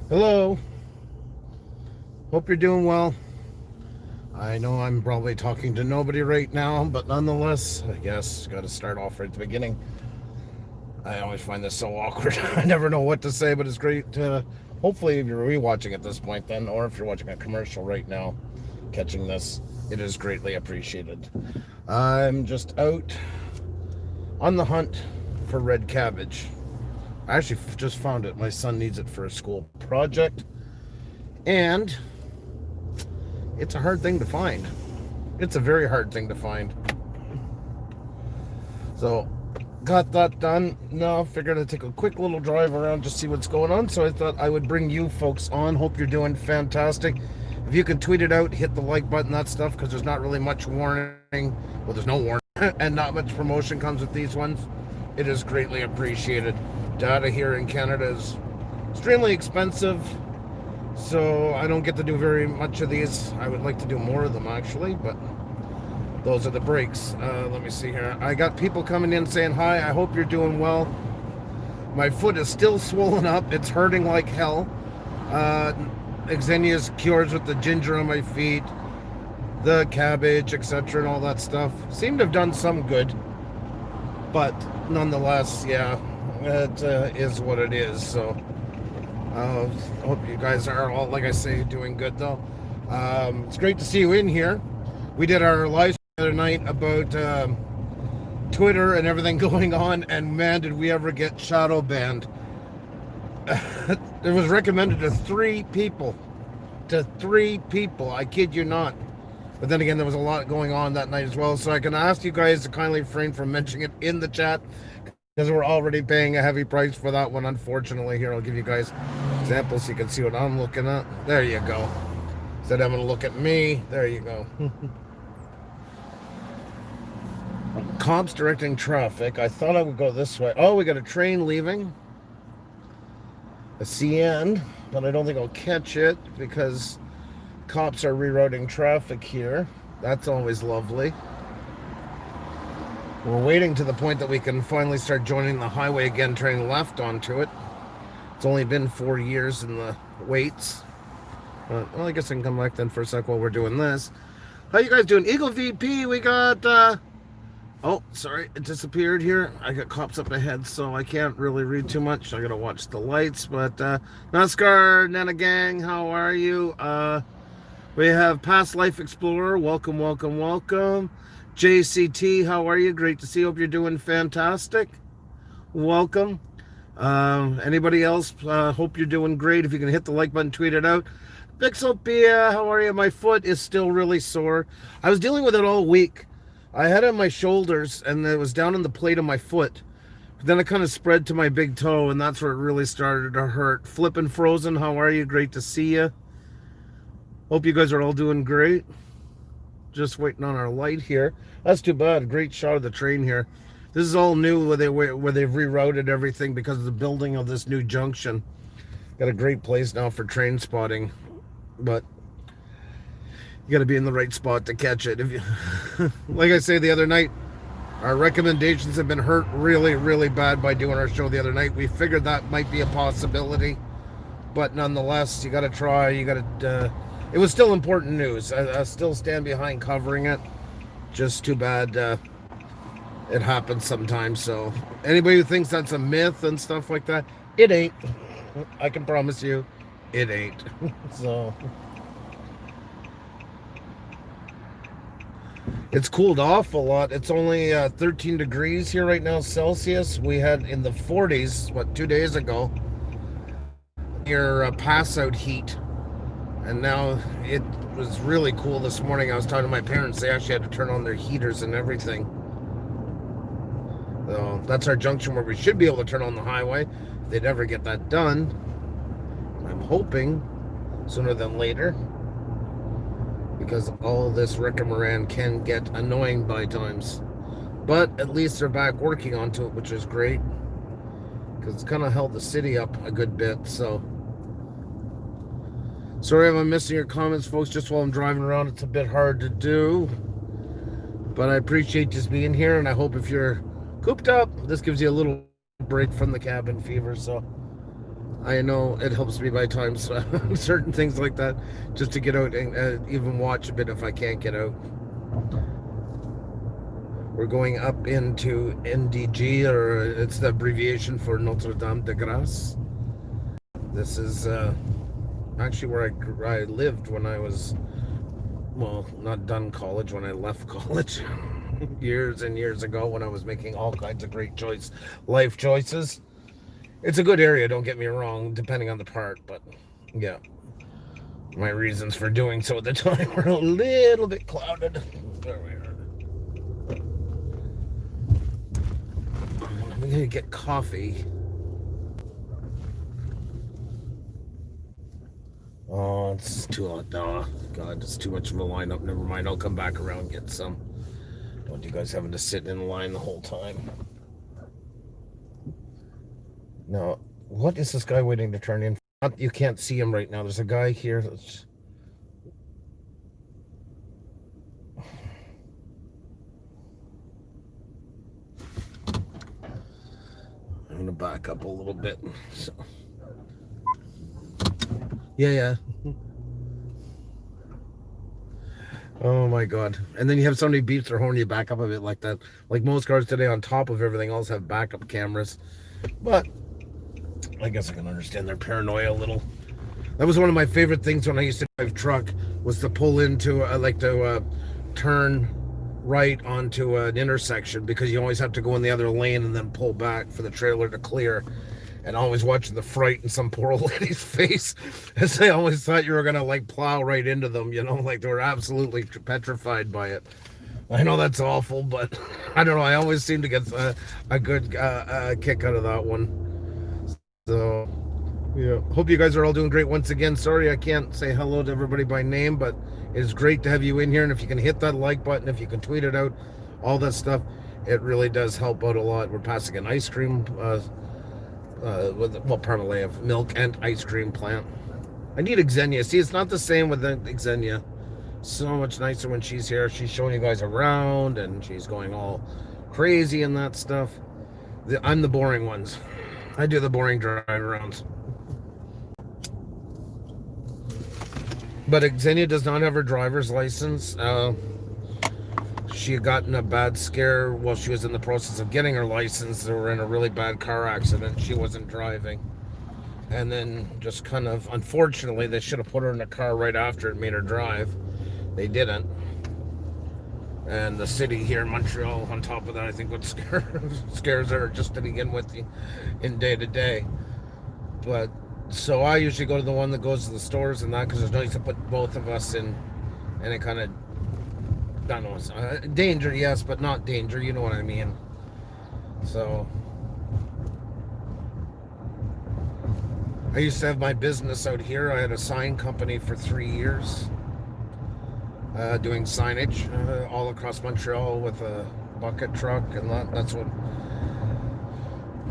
Hello, hope you're doing well. I know I'm probably talking to nobody right now, but nonetheless, I guess got to start off right at the beginning. I always find this so awkward. I never know what to say, but it's great to hopefully if you're rewatching at this point then, or if you're watching a commercial right now, catching this, it is greatly appreciated. I'm just out on the hunt for red cabbage. I actually just found it. My son needs it for a school project, and it's a hard thing to find. It's a very hard thing to find. So, got that done. Now, figured I'd take a quick little drive around to see what's going on. So, I thought I would bring you folks on. Hope you're doing fantastic. If you can tweet it out, hit the like button, that stuff, because there's not really much warning. Well, there's no warning, and not much promotion comes with these ones. It is greatly appreciated. Data here in Canada is extremely expensive. So I don't get to do very much of these. I would like to do more of them actually, but those are the breaks. Let me see here. I got people coming in saying hi. I hope you're doing well. My foot is still swollen up. It's hurting like hell. Xenia's cures with the ginger on my feet, the cabbage, etc., and all that stuff. Seem to have done some good, but nonetheless, yeah, it is what it is. So. Hope you guys are all, like I say, doing good though. It's great to see you in here. We did our live the other night about Twitter and everything going on, and man, did we ever get shadow banned. It was recommended to three people. I kid you not. But then again, there was a lot going on that night as well. So I can ask you guys to kindly refrain from mentioning it in the chat, because we're already paying a heavy price for that one, unfortunately. Here, I'll give you guys examples so you can see what I'm looking at. There you go. Instead of having to look at me, there you go. Cops directing traffic. I thought I would go this way. Oh, we got a train leaving. A CN, but I don't think I'll catch it because cops are rerouting traffic here. That's always lovely. We're waiting to the point that we can finally start joining the highway again, turning left onto it. It's only been 4 years in the waits. But, well, I guess I can come back then for a sec while we're doing this. How you guys doing? Eagle VP, we got... Oh, sorry, it disappeared here. I got cops up ahead, so I can't really read too much. I gotta watch the lights, but... NASCAR, Nana Gang, how are you? We have Past Life Explorer. Welcome, welcome, welcome. JCT, how are you? Great to see you. Hope you're doing fantastic. Welcome. Anybody else? Hope you're doing great. If you can hit the like button, tweet it out. Pixelpia, how are you? My foot is still really sore. I was dealing with it all week. I had it on my shoulders, and it was down on the plate of my foot. But then it kind of spread to my big toe, and that's where it really started to hurt. Flippin' Frozen, how are you? Great to see you. Hope you guys are all doing great. Just waiting on our light here. That's too bad. A great shot of the train here. This is all new where they've rerouted everything because of the building of this new junction. Got a great place now for train spotting, but you got to be in the right spot to catch it. If you, like I say the other night, our recommendations have been hurt really, really bad by doing our show the other night. We figured that might be a possibility, but nonetheless, you got to try. You got to. It was still important news. I still stand behind covering it. Just too bad it happens sometimes. So anybody who thinks that's a myth and stuff like that, it ain't. I can promise you, it ain't. So it's cooled off a lot. It's only 13 degrees here right now Celsius. We had in the 40s, 2 days ago, your pass out heat. And now it was really cool this morning. I was talking to my parents. They actually had to turn on their heaters and everything. So that's our junction where we should be able to turn on the highway. If they'd ever get that done, I'm hoping sooner than later. Because all this Rickamoran can get annoying by times. But at least they're back working onto it, which is great. Because it's kind of held the city up a good bit, so... Sorry if I'm missing your comments, folks, just while I'm driving around. It's a bit hard to do. But I appreciate just being here, and I hope if you're cooped up, this gives you a little break from the cabin fever. So I know it helps me by times, certain things like that, just to get out and even watch a bit if I can't get out. We're going up into NDG, or it's the abbreviation for Notre Dame de Grâce. This is actually where I lived when I was, well, not done college, when I left college years and years ago, when I was making all kinds of great life choices. It's a good area, don't get me wrong, depending on the part, but yeah, my reasons for doing so at the time were a little bit clouded. There we are. I'm gonna get coffee. Oh, it's too hot. Oh, God, it's too much of a lineup. Never mind, I'll come back around and get some. Don't want you guys having to sit in line the whole time. Now, what is this guy waiting to turn in? You can't see him right now. There's a guy here that's... I'm gonna back up a little bit. So, yeah. Oh my God. And then you have somebody beeps their horn, you back up a bit like that. Like most cars today, on top of everything else, have backup cameras. But I guess I can understand their paranoia a little. That was one of my favorite things when I used to drive truck, was to pull into, turn right onto an intersection, because you always have to go in the other lane and then pull back for the trailer to clear. And always watching the fright in some poor old lady's face, as they always thought you were gonna like plow right into them, like they were absolutely petrified by it. I know that's awful, but I don't know, I always seem to get a good kick out of that one. So yeah, hope you guys are all doing great. Once again, sorry I can't say hello to everybody by name, but it's great to have you in here. And if you can hit that like button, if you can tweet it out, all that stuff, it really does help out a lot. We're passing an ice cream primarily of milk and ice cream plant. I need Xenia. See, it's not the same with Xenia. So much nicer when she's here. She's showing you guys around and she's going all crazy and that stuff. I'm the boring ones. I do the boring drive arounds. But Xenia does not have her driver's license. She had gotten a bad scare while she was in the process of getting her license. They were in a really bad car accident. She wasn't driving. And then just kind of, unfortunately, they should have put her in a car right after and made her drive. They didn't. And the city here in Montreal, on top of that, I think what scares her just to begin with in day to day. But so I usually go to the one that goes to the stores and that, because there's no use to put both of us in, and it kind of, I don't know, danger, yes, but not danger, you know what I mean. So I used to have my business out here. I had a sign company for 3 years, doing signage all across Montreal with a bucket truck, and that's what.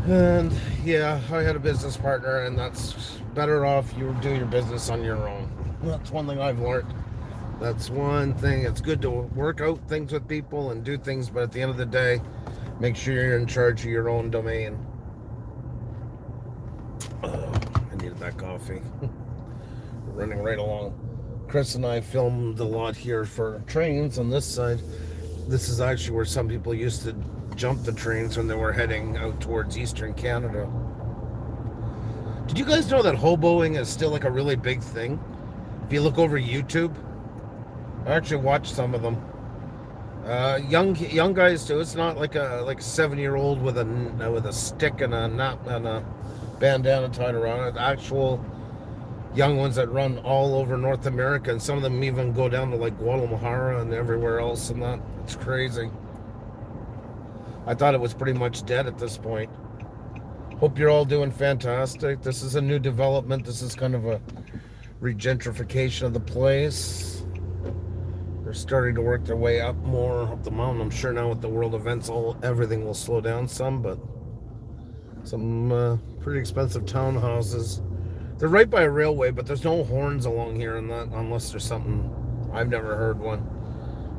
And yeah, I had a business partner, and that's better off you do your business on your own. That's one thing I've learned. That's one thing. It's good to work out things with people and do things, but at the end of the day, make sure you're in charge of your own domain. I needed that coffee. Running right along. Chris and I filmed a lot here for trains on this side. This is actually where some people used to jump the trains when they were heading out towards Eastern Canada. Did you guys know that hoboing is still like a really big thing? If you look over YouTube, I actually watched some of them. Young guys too. It's not like a 7-year-old with a stick and a bandana tied around it. Actual young ones that run all over North America, and some of them even go down to like Guadalajara and everywhere else, and that. It's crazy. I thought it was pretty much dead at this point. Hope you're all doing fantastic. This is a new development. This is kind of a regentrification of the place. They're starting to work their way up more up the mountain. I'm sure now with the world events, everything will slow down some, but some pretty expensive townhouses. They're right by a railway, but there's no horns along here, and that, unless there's something. I've never heard one.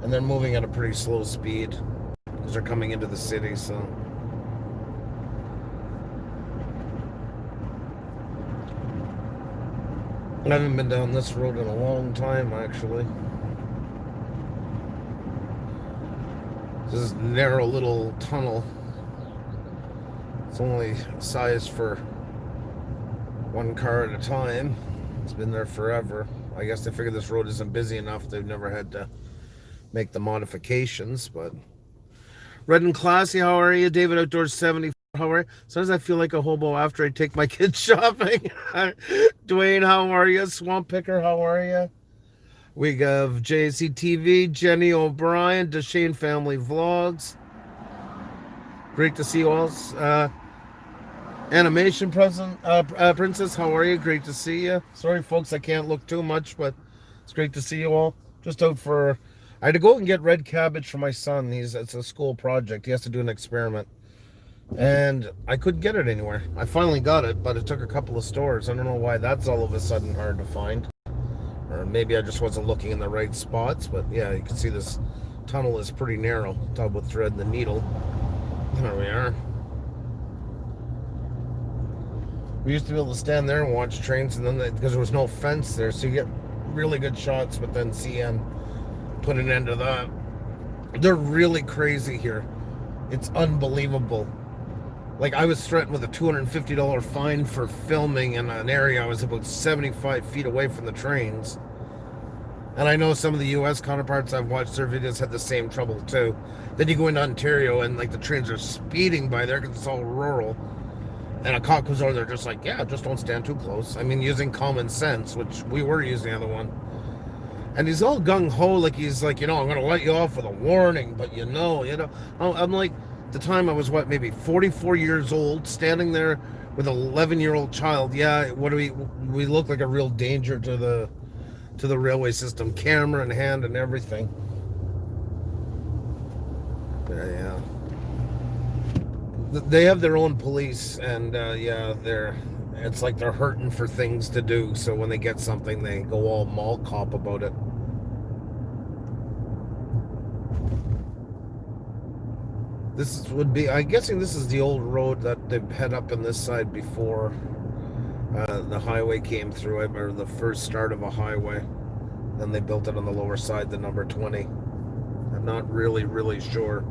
And they're moving at a pretty slow speed because they're coming into the city. So I haven't been down this road in a long time, actually. This is a narrow little tunnel. It's only sized for one car at a time. It's been there forever. I guess they figured this road isn't busy enough. They've never had to make the modifications, but Red and Classy, how are you? David Outdoors 70, how are you? Sometimes I feel like a hobo after I take my kids shopping. Dwayne, how are you? Swamp Picker, how are you? We have JCTV, Jenny O'Brien, Deshane Family Vlogs. Great to see you all. Animation Princess, how are you? Great to see you. Sorry, folks, I can't look too much, but it's great to see you all. Just out for... I had to go and get red cabbage for my son. It's a school project. He has to do an experiment. And I couldn't get it anywhere. I finally got it, but it took a couple of stores. I don't know why that's all of a sudden hard to find. Or maybe I just wasn't looking in the right spots. But yeah, you can see this tunnel is pretty narrow. Talk about threading the needle. There we are. We used to be able to stand there and watch trains, and then because there was no fence there, so you get really good shots, but then CN put an end to that. They're really crazy here. It's unbelievable. Like, I was threatened with a $250 fine for filming in an area I was about 75 feet away from the trains. And I know some of the US counterparts I've watched their videos had the same trouble too. Then you go into Ontario and like the trains are speeding by there because it's all rural. And a cop comes over there just like, yeah, just don't stand too close. I mean, using common sense, which we were using the other one. And he's all gung-ho, like he's like, I'm going to let you off with a warning, but I'm like, at the time I was, maybe 44 years old, standing there with an 11-year-old child. Yeah, what do we look like a real danger to the railway system, camera in hand and everything. Yeah. They have their own police, and it's like they're hurting for things to do, so when they get something they go all mall cop about it. I'm guessing this is the old road that they've had up on this side before the highway came through it, or the first start of a highway. Then they built it on the lower side, the number 20. I'm not really sure.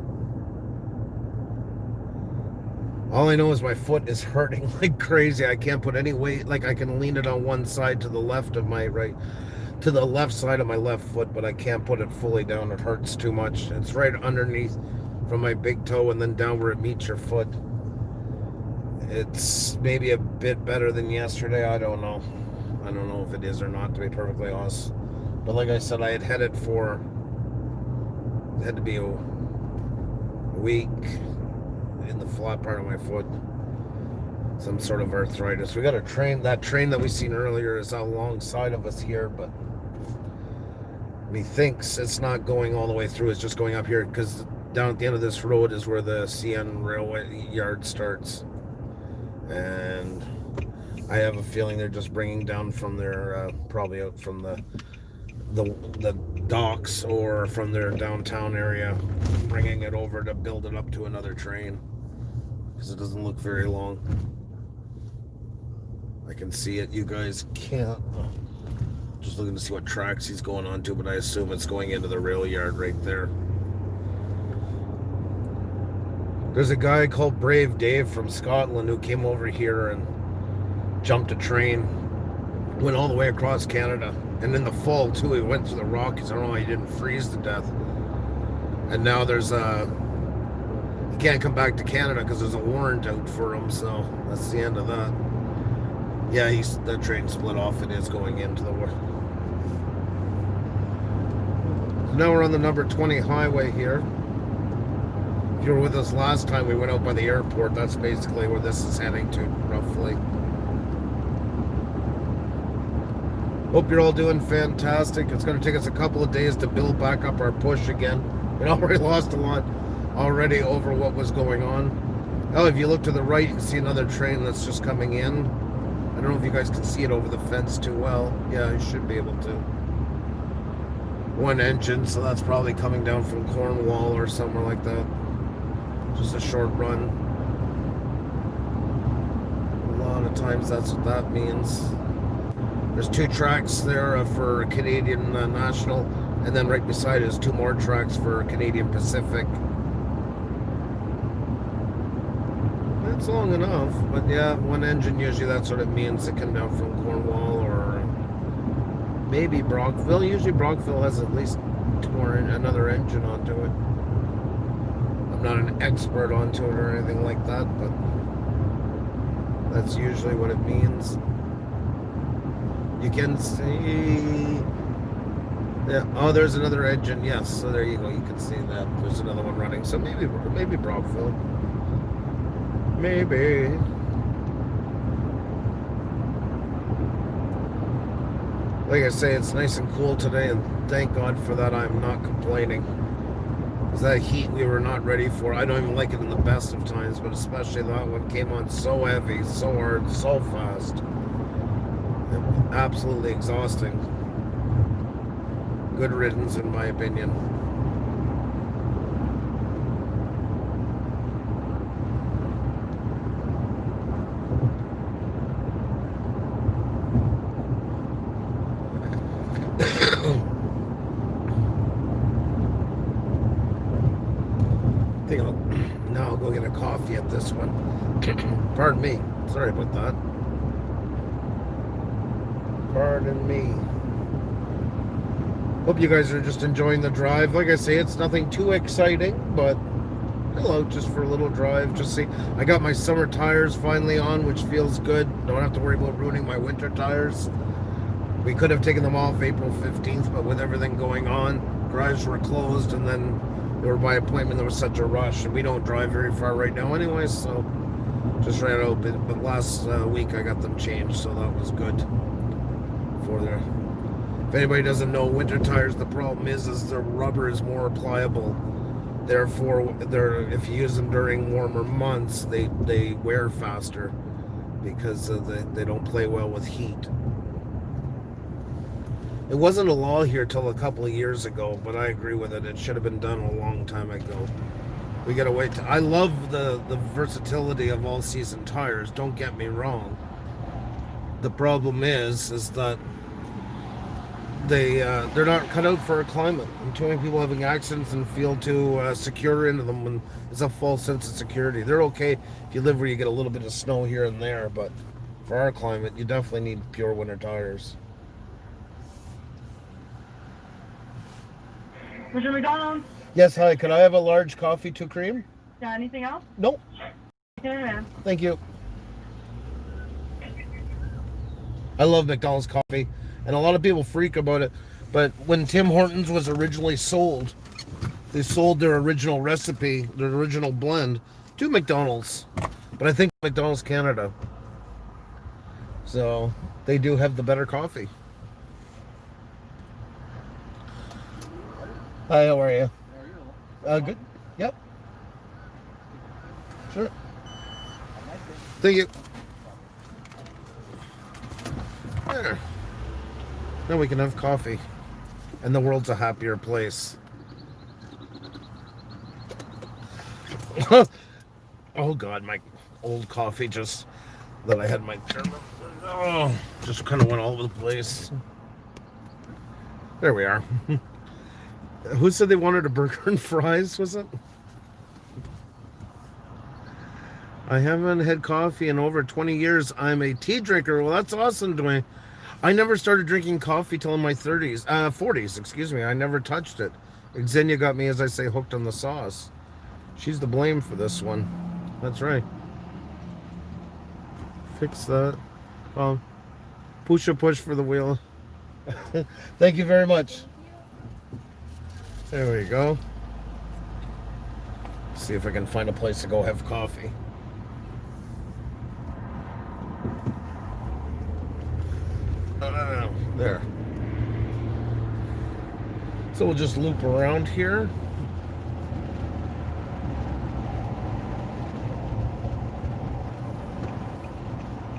All I know is my foot is hurting like crazy. I can't put any weight. Like, I can lean it on one side to the left of my to the left side of my left foot, but I can't put it fully down. It hurts too much. It's right underneath from my big toe and then down where it meets your foot. It's maybe a bit better than yesterday. I don't know. I don't know if it is or not, to be perfectly honest. But like I said, it had to be a week in the flat part of my foot. Some sort of arthritis. We got a train. That train that we seen earlier is alongside of us here, but he thinks it's not going all the way through. It's just going up here because down at the end of this road is where the CN railway yard starts. And I have a feeling they're just bringing down from their probably out from the docks or from their downtown area, bringing it over to build it up to another train, because it doesn't look very long. I can see it. You guys can't. Just looking to see what tracks he's going on to, but I assume it's going into the rail yard right there. There's a guy called Brave Dave from Scotland who came over here and jumped a train, went all the way across Canada, and in the fall too he went through the Rockies. I don't know why he didn't freeze to death. And now he can't come back to Canada because there's a warrant out for him, so that's the end of that. Yeah, that train split off. It is going into the war. So now we're on the number 20 highway here. If you were with us last time, we went out by the airport. That's basically where this is heading to, roughly. Hope you're all doing fantastic. It's going to take us a couple of days to build back up our push again. We already lost a lot already over what was going on. Oh, if you look to the right, you can see another train that's just coming in. I don't know if you guys can see it over the fence too well. Yeah, you should be able to. One engine, so that's probably coming down from Cornwall or somewhere like that. Just a short run. A lot of times that's what that means. There's 2 tracks there for Canadian National, and then right beside it is 2 more tracks for Canadian Pacific. That's long enough, but yeah, 1 engine, usually that's what it means. It come down from Cornwall or maybe Brockville. Usually Brockville has at least 2 more, another engine onto it. I'm not an expert onto it or anything like that, but that's usually what it means. You can see, yeah. Oh, there's another engine. Yes, so there you go. You can see that there's another one running. So maybe Brockville. Maybe. Like I say, it's nice and cool today, and thank God for that. I'm not complaining. Because that heat we were not ready for. I don't even like it in the best of times, but especially that one came on so heavy, so hard, so fast. Absolutely exhausting. Good riddance, in my opinion. I'll go get a coffee at this one. Pardon me. Sorry about that. Pardon me. Hope you guys are just enjoying the drive. Like I say, it's nothing too exciting, but hello, just for a little drive. Just see, I got my summer tires finally on, which feels good. Don't have to worry about ruining my winter tires. We could have taken them off April 15th, but with everything going on, drives were closed, and then they were by appointment. There was such a rush, and we don't drive very far right now anyway, so just ran out. But last week I got them changed, so that was good. For there. If anybody doesn't know, winter tires, the problem is the rubber is more pliable. Therefore, if you use them during warmer months, they wear faster because they don't play well with heat. It wasn't a law here till a couple of years ago, but I agree with it. It should have been done a long time ago. We gotta wait. I love the versatility of all-season tires. Don't get me wrong. The problem is that they're not cut out for a climate. And too many people having accidents and feel too secure into them when it's a false sense of security. They're okay if you live where you get a little bit of snow here and there, but for our climate, you definitely need pure winter tires. Mr. McDonald? Yes, hi. Could I have a large coffee, 2 cream? Yeah, anything else? Nope. Okay, man. Thank you. I love McDonald's coffee, and a lot of people freak about it, but when Tim Hortons was originally sold, they sold their original recipe, their original blend, to McDonald's, but I think McDonald's Canada. So they do have the better coffee. Hi, how are you? Good. Yep. Sure. Thank you. There. Now we can have coffee, and the world's a happier place. Oh God, my old coffee just that I had my just kind of went all over the place. There we are. Who said they wanted a burger and fries, was it? I haven't had coffee in over 20 years. I'm a tea drinker. Well, that's awesome, Dwayne. I never started drinking coffee till in my 40s, excuse me. I never touched it. Xenia got me, as I say, hooked on the sauce. She's to blame for this one. That's right. Fix that. Puša push for the wheel. Thank you very much. There we go. See if I can find a place to go have coffee. There. So we'll just loop around here.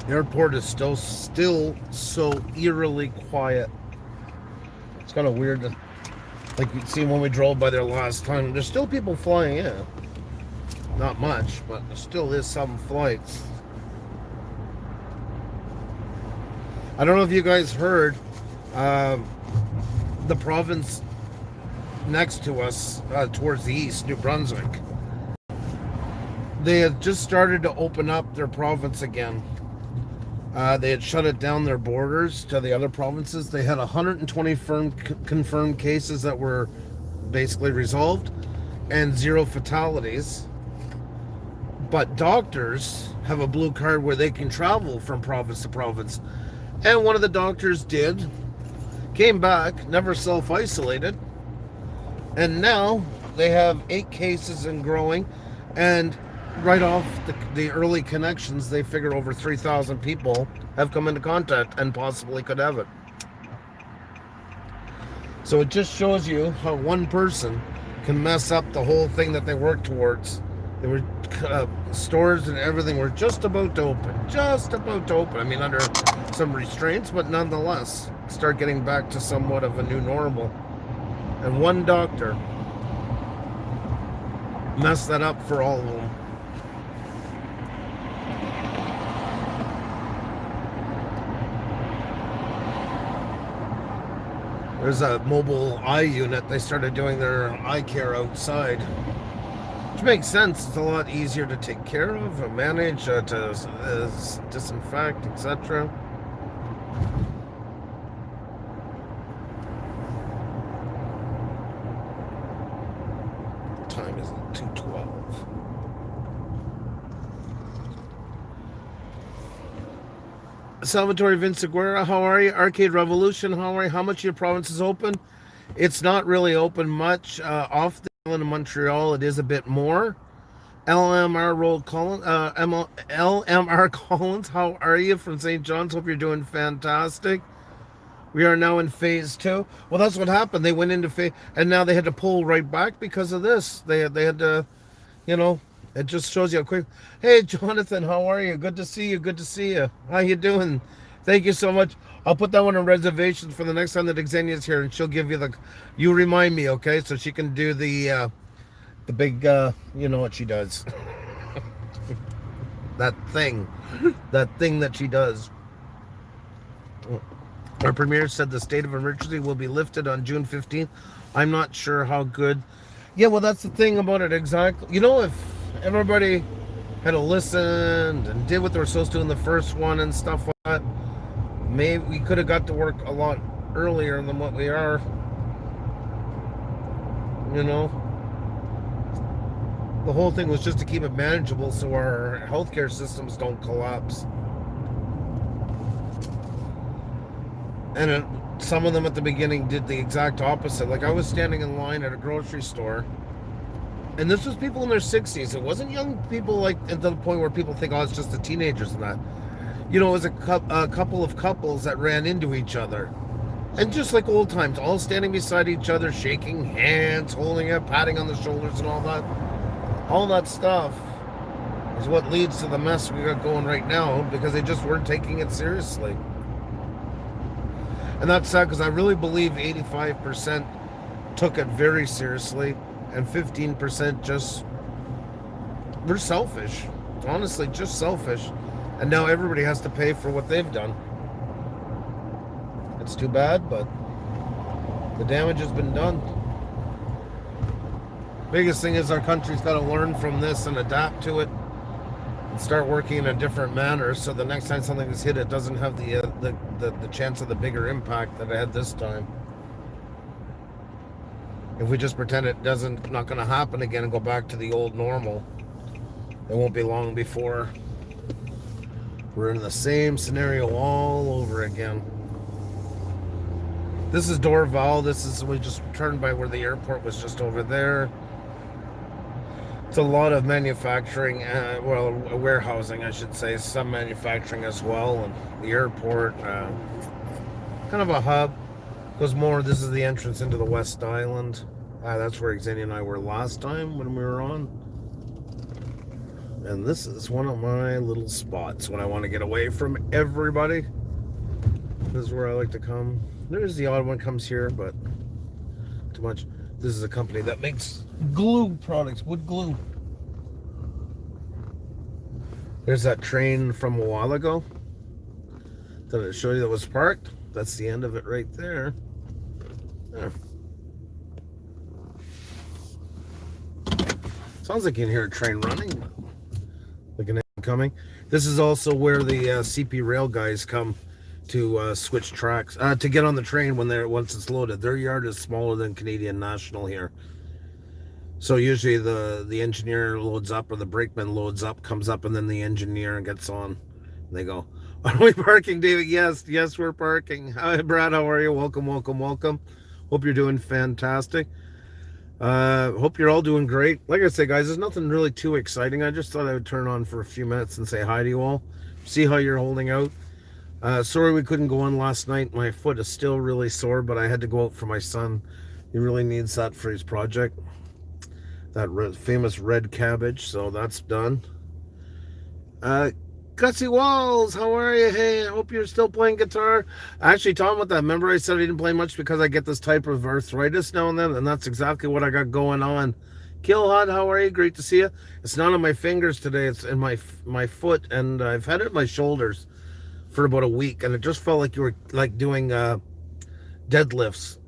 The airport is still so eerily quiet. It's kind of weird to, like you'd see when we drove by there last time. There's still people flying in. Not much, but there still is some flights. I don't know if you guys heard, uh, the province next to us, towards the east, New Brunswick, they had just started to open up their province again. They had shut it down, their borders to the other provinces. They had 120 confirmed cases that were basically resolved and 0 fatalities. But doctors have a blue card where they can travel from province to province. And one of the doctors did, came back, never self-isolated. And now they have 8 cases and growing. And right off the early connections, they figure over 3,000 people have come into contact and possibly could have it. So it just shows you how one person can mess up the whole thing that they work towards. They were stores and everything were just about to open. I mean, under some restraints, but nonetheless, start getting back to somewhat of a new normal. And one doctor messed that up for all of them. There's a mobile eye unit. They started doing their eye care outside, which makes sense. It's a lot easier to take care of, manage, to disinfect, etc. Time is 2:12. Salvatore Vinciguerra, how are you? Arcade Revolution, how are you? How much of your province is open? It's not really open much. Off the island of Montreal, it is a bit more. LMR Collins, how are you? From St. John's, hope you're doing fantastic. We are now in phase 2. Well, that's what happened. They went into phase, and now they had to pull right back because of this. They had to, it just shows you how quick. Hey, Jonathan, how are you? Good to see you. Good to see you. How you doing? Thank you so much. I'll put that one on reservations for the next time that Xenia's here, and she'll give you you remind me, okay? So she can do the big, you know what she does. that thing that she does. Our premier said the state of emergency will be lifted on June 15th. I'm not sure how good. Yeah, well, that's the thing about it, exactly. If everybody had listened and did what they were supposed to in the first one and stuff like that, maybe we could have got to work a lot earlier than what we are. The whole thing was just to keep it manageable so our healthcare systems don't collapse. And some of them at the beginning did the exact opposite. Like, I was standing in line at a grocery store, and this was people in their 60s. It wasn't young people, like, at the point where people think, oh, it's just the teenagers and that. It was a couple of couples that ran into each other. And just like old times, all standing beside each other, shaking hands, holding it, patting on the shoulders and all that. All that stuff is what leads to the mess we got going right now, because they just weren't taking it seriously. And that's sad, because I really believe 85% took it very seriously, and 15% just were selfish. Honestly, just selfish. And now everybody has to pay for what they've done. It's too bad, but the damage has been done. Biggest thing is our country's got to learn from this and adapt to it and start working in a different manner, so the next time something is hit, it doesn't have the chance of the bigger impact that it had this time. If we just pretend it not going to happen again and go back to the old normal, it won't be long before we're in the same scenario all over again. This is Dorval. We just turned by where the airport was, just over there. It's a lot of manufacturing, warehousing, I should say, some manufacturing as well, and the airport, kind of a hub. Goes more, this is the entrance into the West Island. That's where Xenia and I were last time when we were on. And this is one of my little spots when I want to get away from everybody. This is where I like to come. There's the odd one comes here, but too much. This is a company that makes glue products, wood glue. There's that train from a while ago. Did I show you that was parked? That's the end of it right there. There. Sounds like you can hear a train running. Like an engine coming. This is also where the CP rail guys come to switch tracks, to get on the train once it's loaded. Their yard is smaller than Canadian National here. So usually the engineer loads up, or the brakeman loads up, comes up, and then the engineer gets on. And they go, "Are we parking, David?" Yes, we're parking. Hi, Brad, how are you? Welcome. Hope you're doing fantastic. Hope you're all doing great. Like I said, guys, there's nothing really too exciting. I just thought I would turn on for a few minutes and say hi to you all. See how you're holding out. Sorry we couldn't go on last night. My foot is still really sore, but I had to go out for my son. He really needs that for his project. That famous red cabbage, so that's done. Gussie Walls, how are you? Hey, I hope you're still playing guitar. Actually, talking about that, remember I said I didn't play much because I get this type of arthritis now and then, and that's exactly what I got going on. Killhot, how are you? Great to see you. It's not on my fingers today, it's in my foot, and I've had it in my shoulders for about a week, and it just felt like you were like doing deadlifts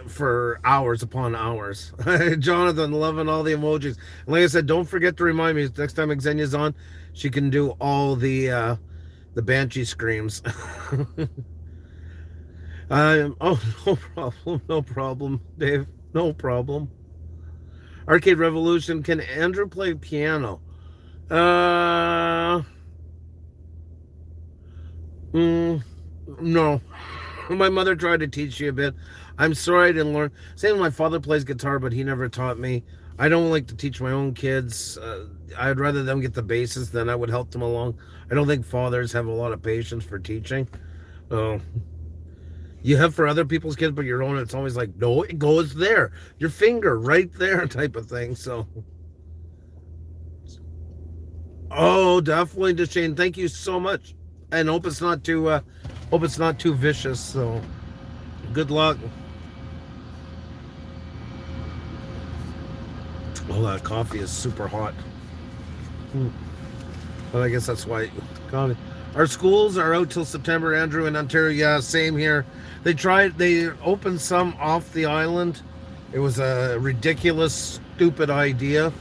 for hours upon hours. Jonathan, loving all the emojis. And like I said, don't forget to remind me next time Xenia's on, she can do all the banshee screams. Oh, no problem, Dave. No problem. Arcade Revolution. Can Andrew play piano? No. My mother tried to teach you a bit. I'm sorry I didn't learn. Same, my father plays guitar, but he never taught me. I don't like to teach my own kids. I'd rather them get the basis, then I would help them along. I don't think fathers have a lot of patience for teaching. You have for other people's kids, but your own, it's always like, no, it goes there. Your finger right there type of thing. So, oh, definitely, Deshane. Thank you so much. And hope it's not too vicious. So, good luck. Oh, that coffee is super hot. But I guess that's why. God, our schools are out till September, Andrew, in Ontario. Yeah, same here. They opened some off the island. It was a ridiculous, stupid idea.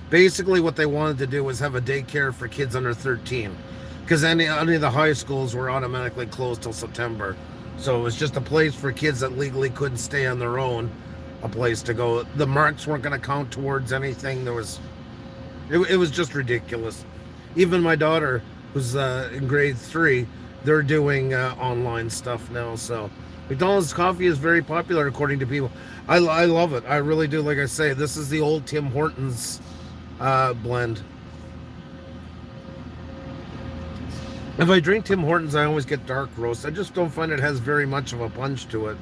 Basically, what they wanted to do was have a daycare for kids under 13. Because any of the high schools were automatically closed till September. So it was just a place for kids that legally couldn't stay on their own. A place to go. The marks weren't going to count towards anything. It was just ridiculous. Even my daughter, who's in grade 3, they're doing online stuff now. So McDonald's coffee is very popular according to people. I love it. I really do. Like I say, this is the old Tim Hortons blend. If I drink Tim Hortons, I always get dark roast. I just don't find it has very much of a punch to it.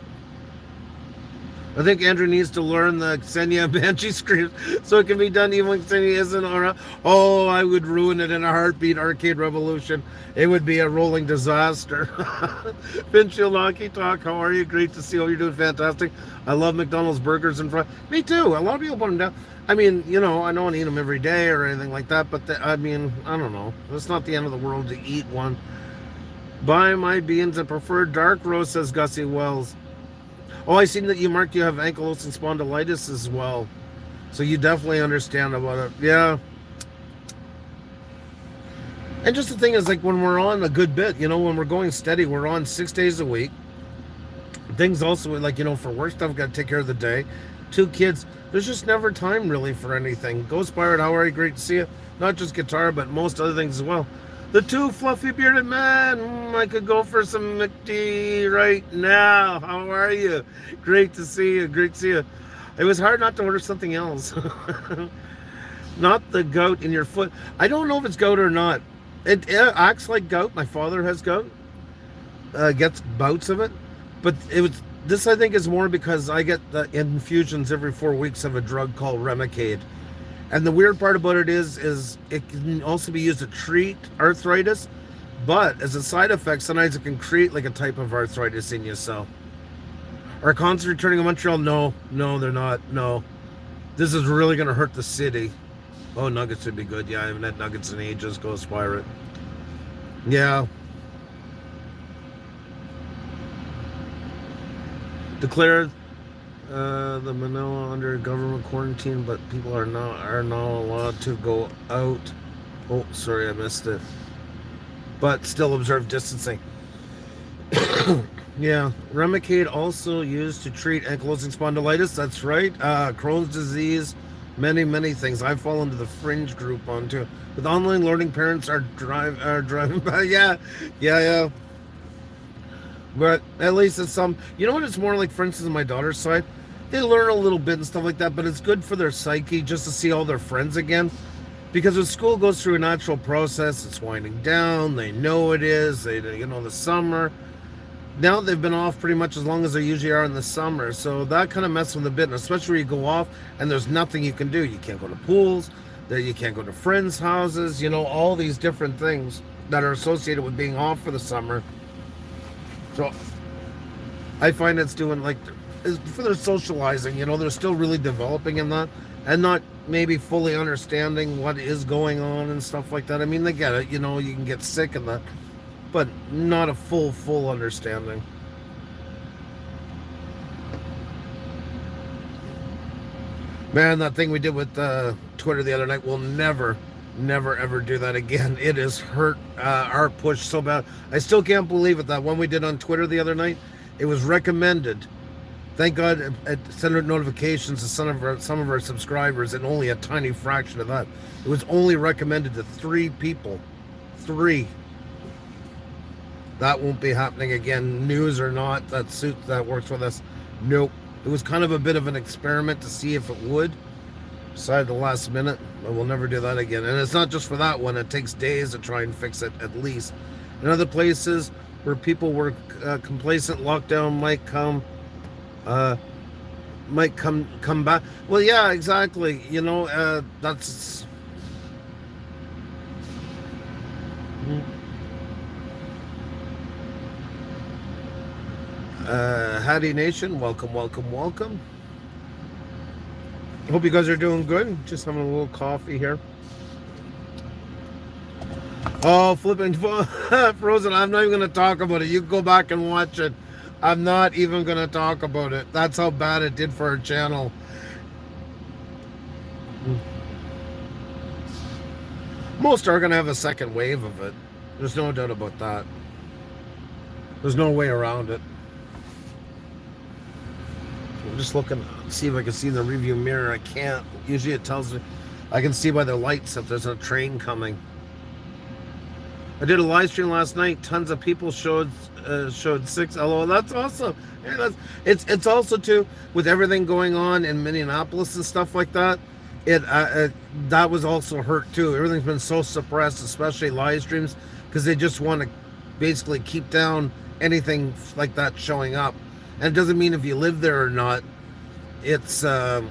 I think Andrew needs to learn the Xenia Banshee screams so it can be done even when Xenia isn't around. Oh, I would ruin it in a heartbeat, Arcade Revolution. It would be a rolling disaster. Windshield Hockey Talk, how are you? Great to see you. You're doing fantastic. I love McDonald's burgers and fries. Me too. A lot of people put them down. I mean, I don't eat them every day or anything like that, but I don't know. It's not the end of the world to eat one. Buy my beans and prefer dark roast, says Gussie Wells. Oh, I seen that you marked you have ankylosing spondylitis as well. So you definitely understand about it. Yeah. And just the thing is, like, when we're on a good bit, when we're going steady, we're on 6 days a week. Things also, like, for work stuff, got to take care of the day. 2 kids. There's just never time, really, for anything. Ghost Pirate, how are you? Great to see you. Not just guitar, but most other things as well. The 2 fluffy bearded men. I could go for some McD right now. How are you? Great to see you. Great to see you. It was hard not to order something else. Not the gout in your foot. I don't know if it's gout or not. It acts like gout. My father has gout. Gets bouts of it. But this, I think, is more because I get the infusions every 4 weeks of a drug called Remicade. And the weird part about it is it can also be used to treat arthritis, but as a side effect, sometimes it can create like a type of arthritis in you. So, are concerts returning in Montreal? No, they're not. No, this is really going to hurt the city. Oh, Nuggets would be good. Yeah, I haven't had Nuggets in ages. Ghost Pirate. Yeah. Declared the Manila under government quarantine, but people are not allowed to go out. Oh, sorry, I missed it. But still observe distancing. Yeah, Remicade also used to treat ankylosing spondylitis. That's right. Crohn's disease, many things. I fall into the fringe group on too. With online learning, parents are driving by. Yeah. But at least it's some. You know what? It's more like, for instance, on my daughter's side, they learn a little bit and stuff like that. But it's good for their psyche just to see all their friends again. Because when school goes through a natural process, it's winding down. They know it is. The summer. Now they've been off pretty much as long as they usually are in the summer. So that kind of messes with a bit, and especially when you go off and there's nothing you can do. You can't go to pools, you can't go to friends' houses, all these different things that are associated with being off for the summer. So I find it's doing for their socializing, they're still really developing in that and not maybe fully understanding what is going on and stuff like that. I mean, they get it, you can get sick and that, but not a full understanding. Man, that thing we did with Twitter the other night, we'll never ever do that again. It has hurt our push so bad. I still can't believe it. That one we did on Twitter the other night, it was recommended. Thank God it sent out notifications to some of our subscribers, and only a tiny fraction of that. It was only recommended to 3 people. 3. That won't be happening again, news or not. That works with us. Nope. It was kind of a bit of an experiment to see if it would. Decided the last minute, but we'll never do that again. And it's not just for that one. It takes days to try and fix it, at least. In other places where people were complacent, lockdown might come back. Well, yeah, exactly. That's... Hattie Nation, welcome. Hope you guys are doing good. Just having a little coffee here. Oh, flipping Frozen, I'm not even going to talk about it. You go back and watch it. I'm not even going to talk about it. That's how bad it did for our channel. Most are going to have a second wave of it. There's no doubt about that. There's no way around it. I'm just looking to see if I can see in the review mirror. I can't. Usually it tells me. I can see by the lights if there's a train coming. I did a live stream last night. Tons of people showed 6. Oh, that's awesome. Yeah, it's also too, with everything going on in Minneapolis and stuff like that. That was also hurt too. Everything's been so suppressed, especially live streams, because they just want to basically keep down anything like that showing up. And it doesn't mean if you live there or not, it's that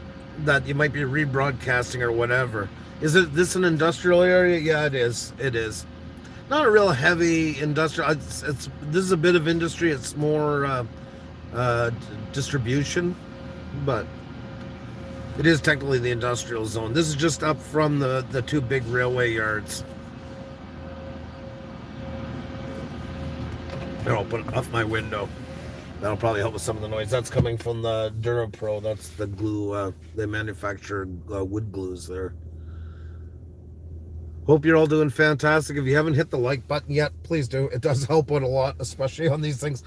you might be rebroadcasting or whatever. Is this an industrial area? Yeah, it is. It is. Not a real heavy industrial. This is a bit of industry. It's more distribution, but it is technically the industrial zone. This is just up from the 2 big railway yards. I'll open up my window. That'll probably help with some of the noise. That's coming from the DuraPro. That's the glue. They manufacture wood glues there. Hope you're all doing fantastic. If you haven't hit the like button yet, please do. It does help out a lot, especially on these things.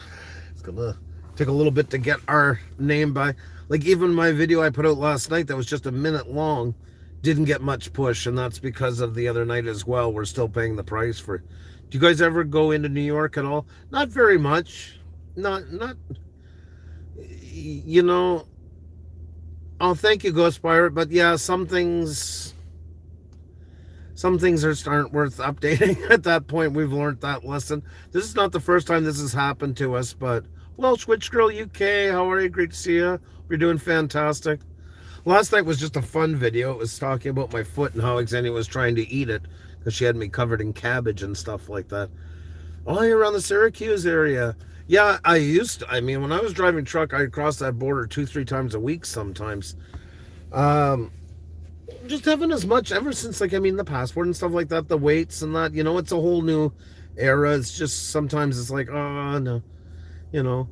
It's gonna take a little bit to get our name by. Like even my video I put out last night that was just a minute long didn't get much push, and that's because of the other night as well. We're still paying the price for it. Do you guys ever go into New York at all? Not very much. Not oh, thank you, Ghost Pirate. But yeah, some things aren't worth updating. At that point, we've learned that lesson. This is not the first time this has happened to us, but Welsh Witch Girl UK, how are you? Great to see you. We're doing fantastic. Last night was just a fun video. It was talking about my foot and how Xenia was trying to eat it because she had me covered in cabbage and stuff like that. Oh, you're around the Syracuse area. Yeah, I used to. I mean, when I was driving truck, I'd cross that border 2-3 times a week sometimes. Just haven't as much ever since, the passport and stuff like that, the weights and that, it's a whole new era. It's just sometimes it's like, oh, no,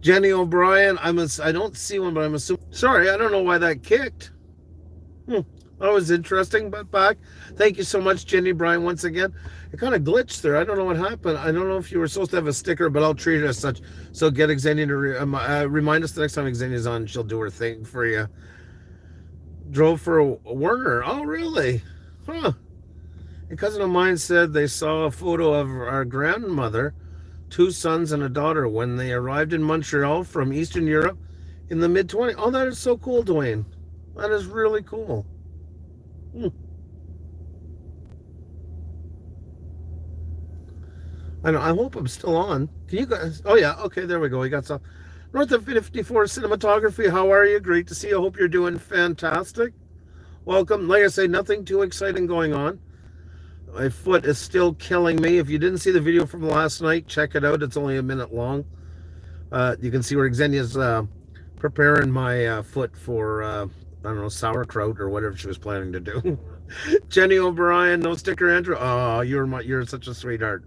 Jenny O'Brien, I don't see one, but I'm assuming. Sorry, I don't know why that kicked. That was interesting, but back. Thank you so much, Jenny O'Brien, once again. It kind of glitched there. I don't know what happened. I don't know if you were supposed to have a sticker, but I'll treat it as such. So get Xenia to remind us the next time Xenia's on, she'll do her thing for you. Drove for a Werner. Oh, really? Huh. A cousin of mine said they saw a photo of our grandmother, 2 sons and a daughter, when they arrived in Montreal from Eastern Europe in the mid-20s. Oh, that is so cool, Dwayne. That is really cool. I know. I hope I'm still on. Can you guys? Oh, yeah. Okay, there we go. We got some. North of 54 Cinematography. How are you? Great to see you. Hope you're doing fantastic. Welcome. Like I say, nothing too exciting going on. My foot is still killing me. If you didn't see the video from last night, check it out. It's only a minute long. You can see where Xenia's preparing my foot for, I don't know, sauerkraut or whatever she was planning to do. Jenny O'Brien, no sticker, Andrew. Oh, you're such a sweetheart.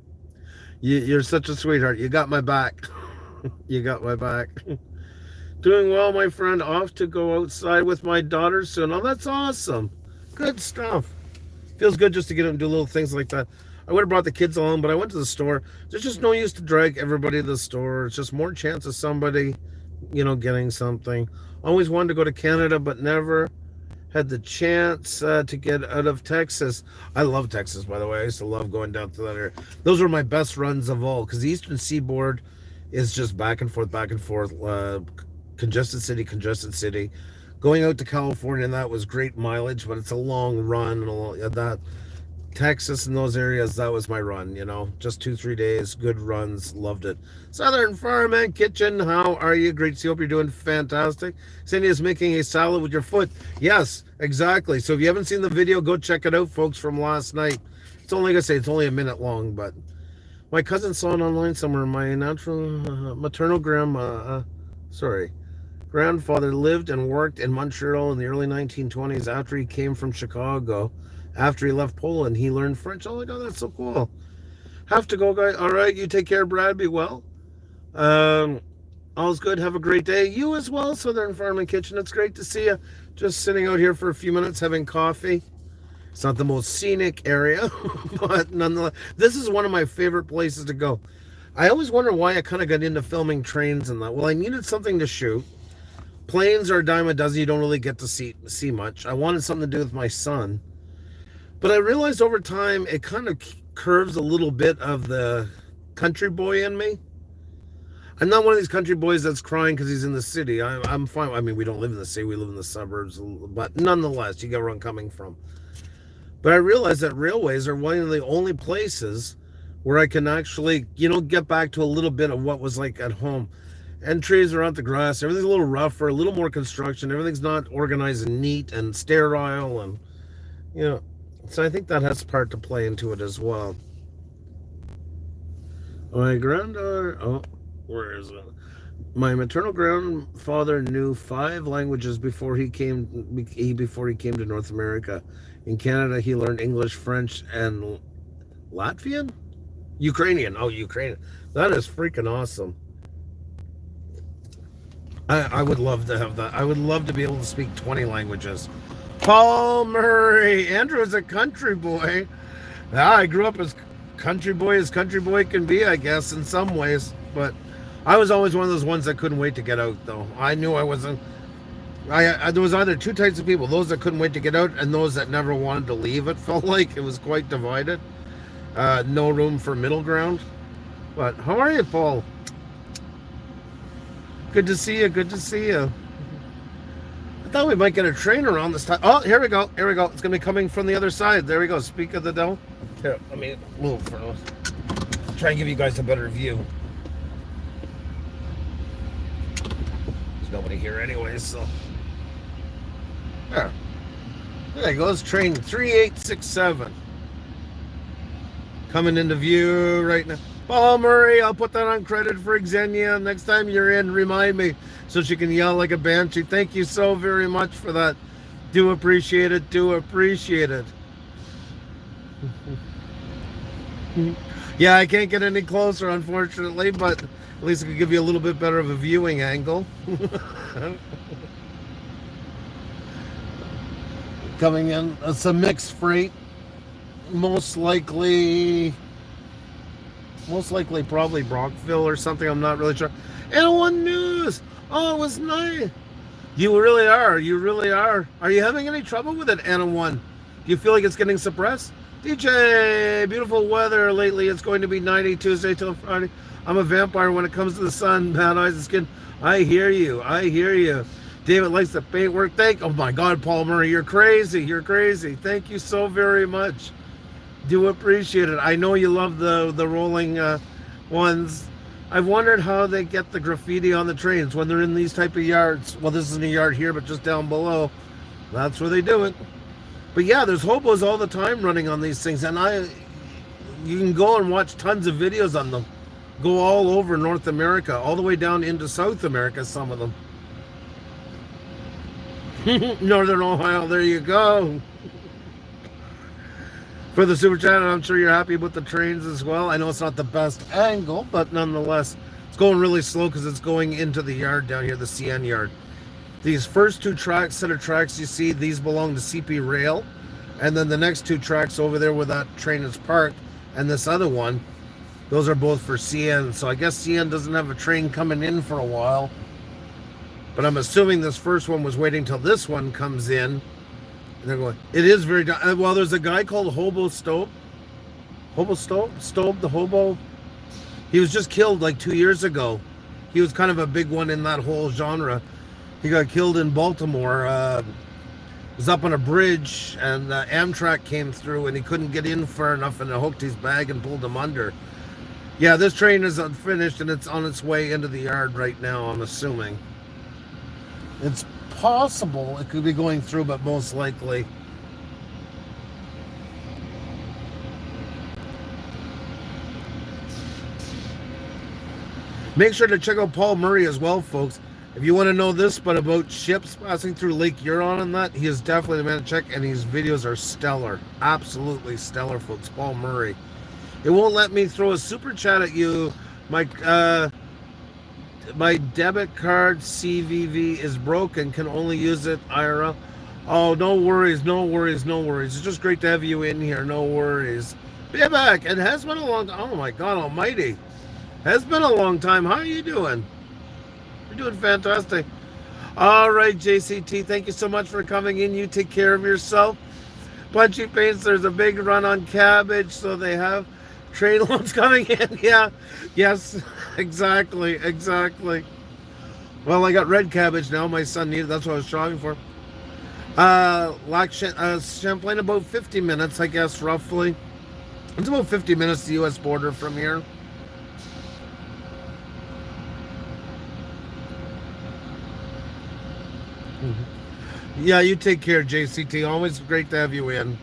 You're such a sweetheart. You got my back. You got my back. Doing well, my friend. Off to go outside with my daughter soon. Oh, that's awesome. Good stuff. Feels good just to get out and do little things like that. I would have brought the kids along, but I went to the store. There's just no use to drag everybody to the store. It's just more chance of somebody, getting something. Always wanted to go to Canada, but never had the chance to get out of Texas. I love Texas, by the way. I used to love going down to that area. Those were my best runs of all, because the Eastern Seaboard is just back and forth, congested city. Going out to California, and that was great mileage, but it's a long run. That Texas and those areas, that was my run, just 2-3 days, good runs, loved it. Southern Farm and Kitchen, how are you? Great to see you. Hope you're doing fantastic. Cindy is making a salad with your foot. Yes, exactly. So if you haven't seen the video, go check it out, folks, from last night. It's only, like I say, it's only a minute long, but my cousin saw it online somewhere. My maternal grandfather lived and worked in Montreal in the early 1920s after he came from Chicago. After he left Poland, he learned French. Oh my God, that's so cool. Have to go, guys. All right, you take care, Brad. Be well. All's good. Have a great day. You as well, Southern Farm and Kitchen. It's great to see you. Just sitting out here for a few minutes having coffee. It's not the most scenic area, but nonetheless, this is one of my favorite places to go. I always wonder why I kind of got into filming trains and that. Well, I needed something to shoot. Planes are a dime a dozen. You don't really get to see much. I wanted something to do with my son. But I realized over time, it kind of curves a little bit of the country boy in me. I'm not one of these country boys that's crying because he's in the city. I'm fine. I mean, we don't live in the city. We live in the suburbs. But nonetheless, you get where I'm coming from. But I realized that railways are one of the only places where I can actually, get back to a little bit of what was like at home. And trees are out the grass. Everything's a little rougher, a little more construction. Everything's not organized and neat and sterile. And, so I think that has part to play into it as well. My granddaughter, where is it? My maternal grandfather knew 5 languages before he came to North America. In Canada, he learned English, French, and Latvian? Ukrainian. Oh, Ukrainian. That is freaking awesome. I would love to have that. I would love to be able to speak 20 languages. Paul Murray. Andrew is a country boy. Yeah, I grew up as country boy can be, I guess, in some ways. But I was always one of those ones that couldn't wait to get out, though. I knew I wasn't. There was either 2 types of people: those that couldn't wait to get out, and those that never wanted to leave. It felt like it was quite divided. No room for middle ground. But how are you, Paul? Good to see you. Good to see you. I thought we might get a train around this time. Oh, here we go. Here we go. It's going to be coming from the other side. There we go. Speak of the devil. Here, let me move for those. Try and give you guys a better view. There's nobody here anyway, so. There. There goes train 3867. Coming into view right now. Paul Murray, I'll put that on credit for Xenia. Next time you're in, remind me so she can yell like a banshee. Thank you so very much for that. Do appreciate it. Do appreciate it. Yeah, I can't get any closer, unfortunately, but At least it could give you a little bit better of a viewing angle. Coming in, some mixed freight. Most likely probably Brockville or something. I'm not really sure. And one news. Oh, it was nice. You really are. You really are. Are you having any trouble with it, Anna One? Do you feel like it's getting suppressed? DJ, beautiful weather lately. It's going to be 90 Tuesday till Friday. I'm a vampire when it comes to the sun, bad eyes and skin. I hear you. I hear you. David likes the paint work. Oh my God, Paul Murray, you're crazy. You're crazy. Thank you so very much. Do appreciate it. I know you love the rolling ones. I've wondered how they get the graffiti on the trains when they're in these type of yards. Well, this isn't a yard here, but just down below. That's where they do it. But yeah, there's hobos all the time running on these things, and you can go and watch tons of videos on them. Go all over North America, all the way down into South America, some of them. Northern Ohio, there you go. For the super chat, I'm sure you're happy with the trains as well. I know it's not the best angle, but nonetheless, it's going really slow because it's going into the yard down here, the CN yard. These first two set of tracks you see, these belong to CP Rail. And then the next two tracks over there where that train is parked, and this other one, those are both for CN. So I guess CN doesn't have a train coming in for a while. But I'm assuming this first one was waiting till this one comes in. And they're going, it is very, well, there's a guy called Hobo Stobe. Hobo Stobe, the hobo. He was just killed like 2 years ago. He was kind of a big one in that whole genre. He got killed in Baltimore. Was up on a bridge, and Amtrak came through, and he couldn't get in far enough, and it hooked his bag and pulled him under. Yeah, this train is unfinished, and it's on its way into the yard right now, I'm assuming. It's possible it could be going through, but most likely. Make sure to check out Paul Murray as well, folks. If you want to know this, but about ships passing through Lake Huron and that, he is definitely the man to check, and his videos are stellar. Absolutely stellar, folks. Paul Murray. It won't let me throw a super chat at you. My debit card CVV is broken. Can only use it IRL. Oh, no worries, no worries, no worries. It's just great to have you in here. No worries. Be back. It has been a long time. Oh, my God almighty. Has been a long time. How are you doing? You're doing fantastic. All right, JCT, thank you so much for coming in. You take care of yourself. Punchy Paints, there's a big run on cabbage, so they have trade loans coming in. Yeah, yes, exactly. Well, I got red cabbage now. My son needed, that's what I was shopping for. Champlain, about 50 minutes, I guess, roughly. It's about 50 minutes to the U.S. border from here. Yeah, you take care, JCT. Always great to have you in.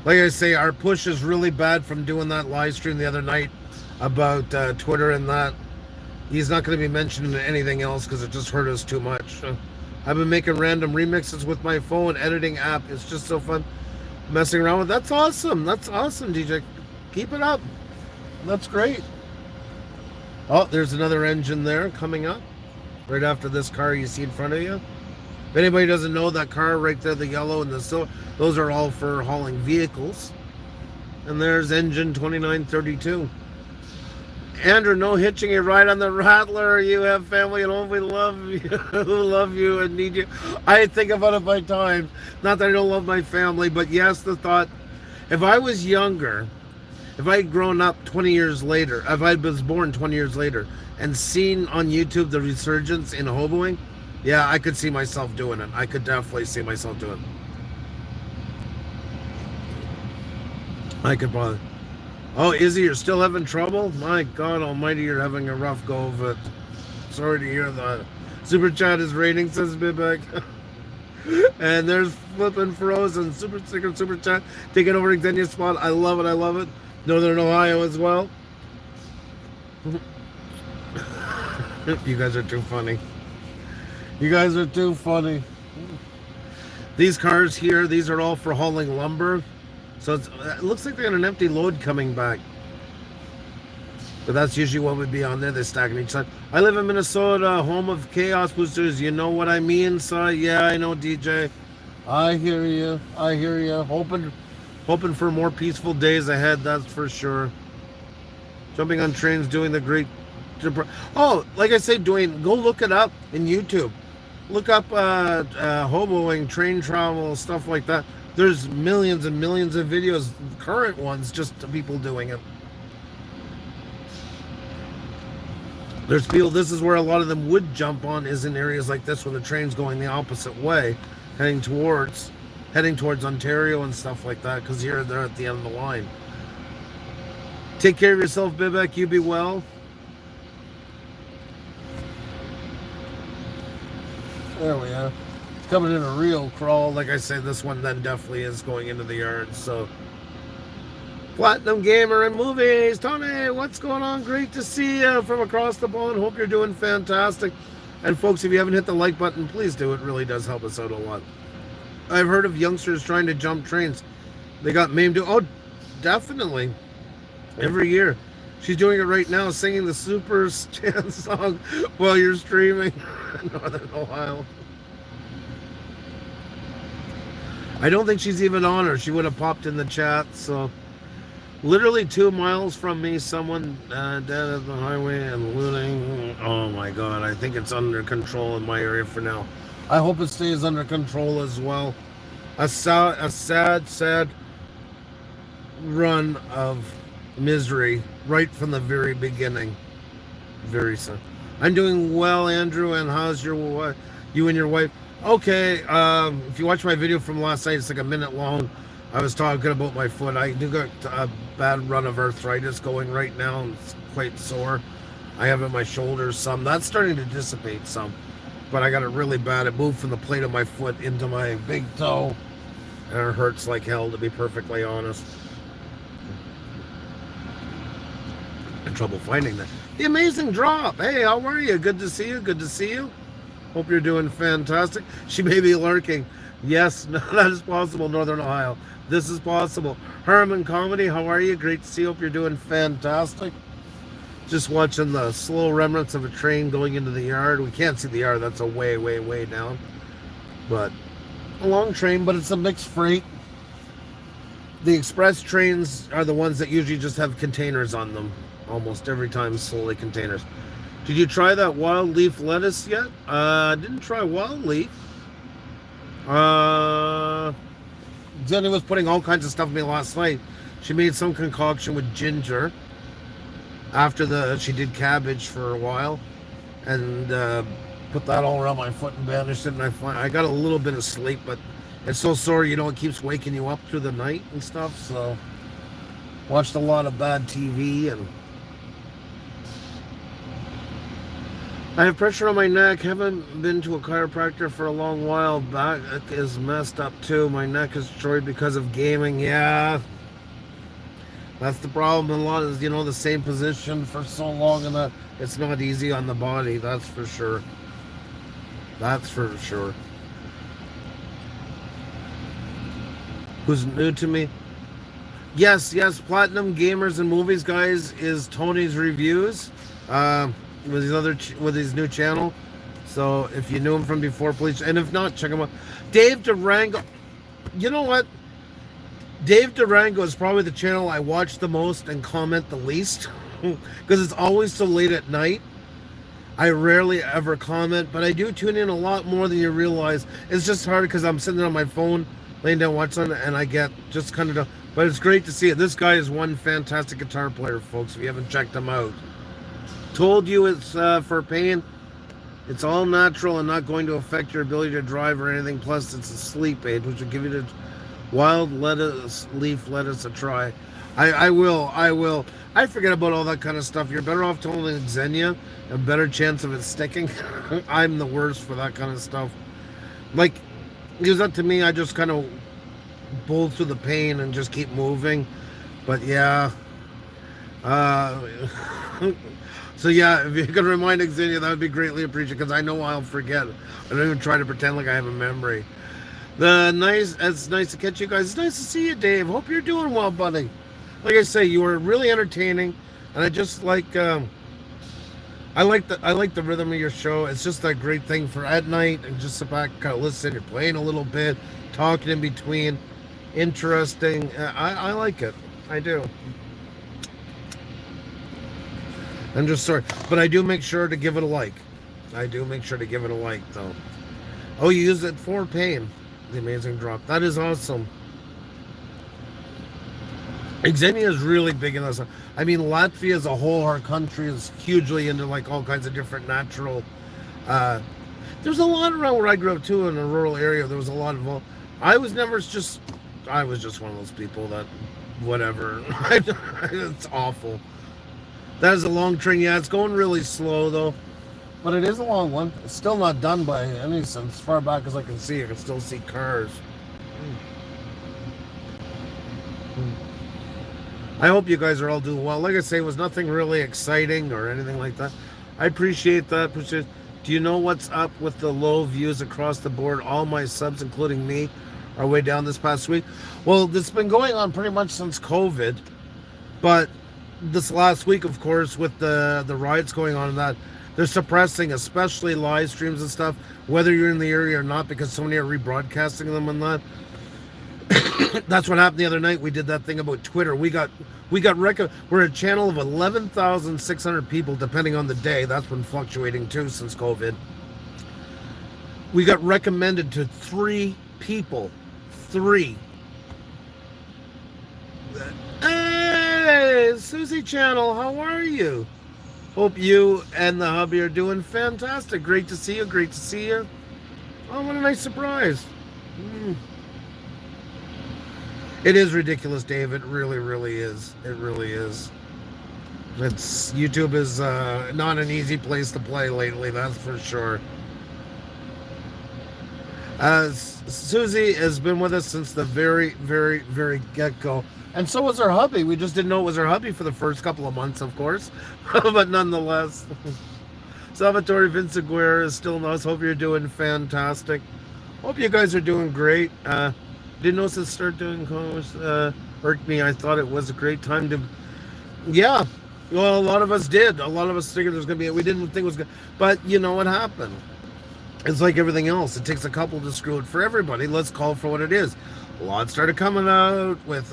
Like I say, our push is really bad from doing that live stream the other night about Twitter and that. He's not going to be mentioning anything else because it just hurt us too much. I've been making random remixes with my phone editing app. It's just so fun messing around with. That's awesome. That's awesome, DJ. Keep it up. That's great. Oh, there's another engine there coming up right after this car you see in front of you. If anybody doesn't know, that car right there, the yellow and the silver, those are all for hauling vehicles. And there's engine 2932. Andrew, no hitching a ride on the Rattler. You have family at home. We love you, love you and need you. I think about it by times. Not that I don't love my family, but yes, the thought, if I was younger, if I had grown up 20 years later, if I was born 20 years later and seen on YouTube the resurgence in hoboing, yeah, I could see myself doing it. I could definitely see myself doing it. I could probably. Oh, Izzy, you're still having trouble? My God almighty, you're having a rough go of it. Sorry to hear that. Super chat is rating, says Bibek. And there's flipping frozen. Super sticker, super chat. Taking over Xenia's spot. I love it, I love it. Northern Ohio as well. You guys are too funny. You guys are too funny. These cars here, these are all for hauling lumber. So it looks like they got an empty load coming back. But that's usually what would be on there. They stack on each side. I live in Minnesota, home of chaos boosters. You know what I mean, son? Yeah, I know, DJ. I hear you. I hear you. Hoping for more peaceful days ahead. That's for sure. Jumping on trains, doing the great. Oh, like I say, Dwayne, go look it up in YouTube. Look up hoboing, train travel, stuff like that. There's millions and millions of videos, current ones, just people doing it. There's people, this is where a lot of them would jump on, is in areas like this when the train's going the opposite way, heading towards Ontario and stuff like that, because here they're at the end of the line. Take care of yourself, Bibek. You be well. There we are. It's coming in a real crawl. Like I said, this one then definitely is going into the yard. So, Platinum Gamer and Movies. Tony, what's going on? Great to see you from across the pond. Hope you're doing fantastic. And folks, if you haven't hit the like button, please do. It really does help us out a lot. I've heard of youngsters trying to jump trains. They got maimed. Oh, definitely. Every year. She's doing it right now, singing the Super Stan song while you're streaming in Northern Ohio. I don't think she's even on her. She would have popped in the chat. So, literally 2 miles from me, someone dead at the highway and looting. Oh my God, I think it's under control in my area for now. I hope it stays under control as well. A sad run of misery right from the very beginning. Very sad. I'm doing well, Andrew, and how's you and your wife? Okay, if you watch my video from last night, it's like a minute long. I was talking about my foot. I do got a bad run of arthritis going right now. It's quite sore. I have it in my shoulders some. That's starting to dissipate some, but I got it really bad. It moved from the plate of my foot into my big toe, and it hurts like hell, to be perfectly honest. In trouble finding that. The amazing drop. Hey, how are you? Good to see you. Good to see you. Hope you're doing fantastic. She may be lurking. Yes, that is possible, Northern Ohio. This is possible. Herman Comedy, how are you? Great to see you. Hope you're doing fantastic. Just watching the slow remnants of a train going into the yard. We can't see the yard. That's a way, way, way down. But a long train, but it's a mixed freight. The express trains are the ones that usually just have containers on them. Almost every time, solely containers. Did you try that wild leaf lettuce yet? Didn't try wild leaf. Jenny was putting all kinds of stuff in me last night. She made some concoction with ginger after she did cabbage for a while, and put that all around my foot and bandaged it. And I got a little bit of sleep, but it's so sore, you know, it keeps waking you up through the night and stuff. So watched a lot of bad TV, and I have pressure on my neck. Haven't been to a chiropractor for a long while. Back is messed up too. My neck is destroyed because of gaming. Yeah, that's the problem. A lot is, you know, the same position for so long, and that it's not easy on the body. That's for sure. That's for sure. Who's new to me? Yes, Platinum Gamers and Movies, guys, is Tony's reviews. With his new channel. So if you knew him from before, please, and if not, check him out. Dave Durango. You know what? Dave Durango is probably the channel I watch the most and comment the least, because it's always so late at night. I rarely ever comment, but I do tune in a lot more than you realize. It's just hard because I'm sitting there on my phone, laying down watching, and I get just kind of. But it's great to see it. This guy is one fantastic guitar player, folks. If you haven't checked him out. Told you it's for pain. It's all natural and not going to affect your ability to drive or anything. Plus, it's a sleep aid, which will give you the wild leaf lettuce a try. I will. I forget about all that kind of stuff. You're better off telling Xenia, a better chance of it sticking. I'm the worst for that kind of stuff. Like, leaves that to me. I just kind of pull through the pain and just keep moving. But yeah. So yeah, if you could remind Xenia, that would be greatly appreciated, because I know I'll forget. I don't even try to pretend like I have a memory. It's nice to catch you guys. It's nice to see you, Dave. Hope you're doing well, buddy. Like I say, you were really entertaining. And I just like I like the rhythm of your show. It's just a great thing for at night and just sit back, kind of listen. You're playing a little bit, talking in between. Interesting. I like it. I do. I'm just sorry, but I do make sure to give it a like. I do make sure to give it a like, though. Oh, you use it for pain. The amazing drop. That is awesome. Xenia is really big in this. I mean, Latvia as a whole, our country is hugely into like all kinds of different natural. Uh, there's a lot around where I grew up too, in a rural area. There was a lot of. I was never just. I was just one of those people that, whatever. It's awful. That is a long train. Yeah, it's going really slow though, but it is a long one. It's still not done by any sense. As far back as I can see, I can still see cars. I hope you guys are all doing well. Like I say, it was nothing really exciting or anything like that. I appreciate that. Do you know what's up with the low views across the board? All my subs, including me, are way down this past week. Well, this has been going on pretty much since COVID. But this last week, of course, with the riots going on and that, they're suppressing, especially live streams and stuff, whether you're in the area or not, because so many are rebroadcasting them and that. That's what happened the other night. We did that thing about Twitter. We're a channel of 11,600 people, depending on the day. That's been fluctuating too since COVID. We got recommended to 3 people. 3. Hey, Susie Channel, how are you? Hope you and the hubby are doing fantastic. Great to see you. Great to see you. Oh, what a nice surprise. It is ridiculous, Dave. It really, really is. It really is. YouTube is not an easy place to play lately, that's for sure. Susie has been with us since the very, very, very get-go. And so was her hubby. We just didn't know it was her hubby for the first couple of months, of course. But nonetheless. Salvatore Vinciguerra is still in us. Hope you're doing fantastic. Hope you guys are doing great. Didn't know since start doing comments irked me. I thought it was a great time to. Yeah, well, a lot of us did. A lot of us figured there was going to be. We didn't think it was going. But you know what happened? It's like everything else. It takes a couple to screw it for everybody. Let's call for what it is. A lot started coming out with,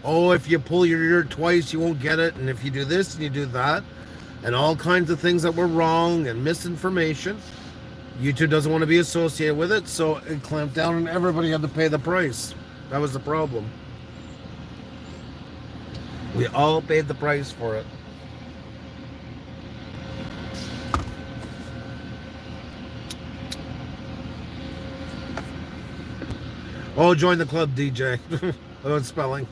if you pull your ear twice, you won't get it, and if you do this and you do that, and all kinds of things that were wrong and misinformation. YouTube doesn't want to be associated with it, so it clamped down and everybody had to pay the price. That was the problem. We all paid the price for it. Oh, join the club, DJ. About spelling.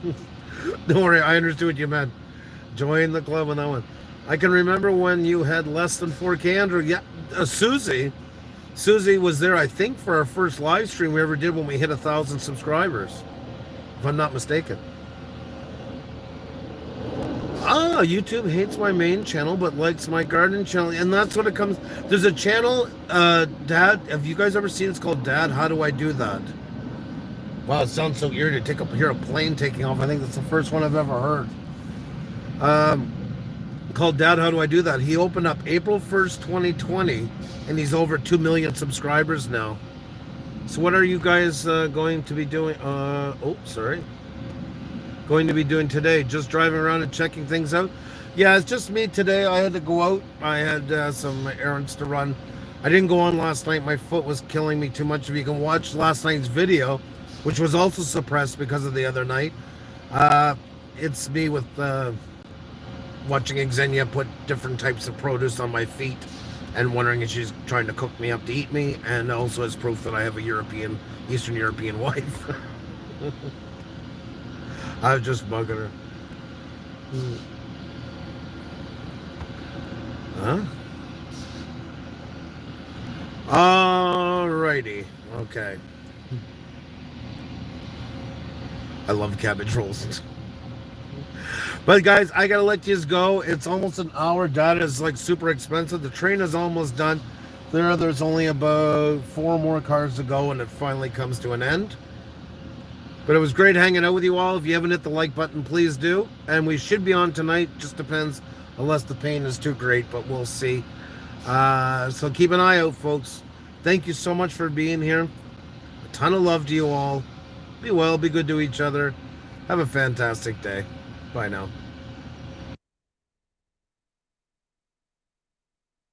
Don't worry, I understood what you meant. Join the club on that one. I can remember when you had less than 4K, Andrew. Yeah, Susie was there, I think, for our first live stream we ever did when we hit 1,000 subscribers, if I'm not mistaken. YouTube hates my main channel but likes my garden channel, and that's what it comes. There's a channel, Dad. Have you guys ever seen it? It's called Dad, How Do I Do That? Wow, it sounds so eerie to hear a plane taking off. I think that's the first one I've ever heard. Called Dad, How Do I Do That? He opened up April 1st, 2020, and he's over 2 million subscribers now. So what are you guys going to be doing? Going to be doing today? Just driving around and checking things out? Yeah, it's just me today. I had to go out. I had some errands to run. I didn't go on last night. My foot was killing me too much. If you can watch last night's video, which was also suppressed because of the other night, it's me with watching Xenia put different types of produce on my feet and wondering if she's trying to cook me up to eat me, and also as proof that I have a Eastern European wife. I was just bugging her. Huh? Alrighty. Okay. I love cabbage rolls. But guys, I gotta let you go. It's almost an hour. Data is like super expensive. The train is almost done. There's only about 4 more cars to go and it finally comes to an end. But it was great hanging out with you all. If you haven't hit the like button, please do. And we should be on tonight. Just depends unless the pain is too great, but we'll see. So keep an eye out, folks. Thank you so much for being here. A ton of love to you all. Be well, be good to each other. Have a fantastic day. Bye now.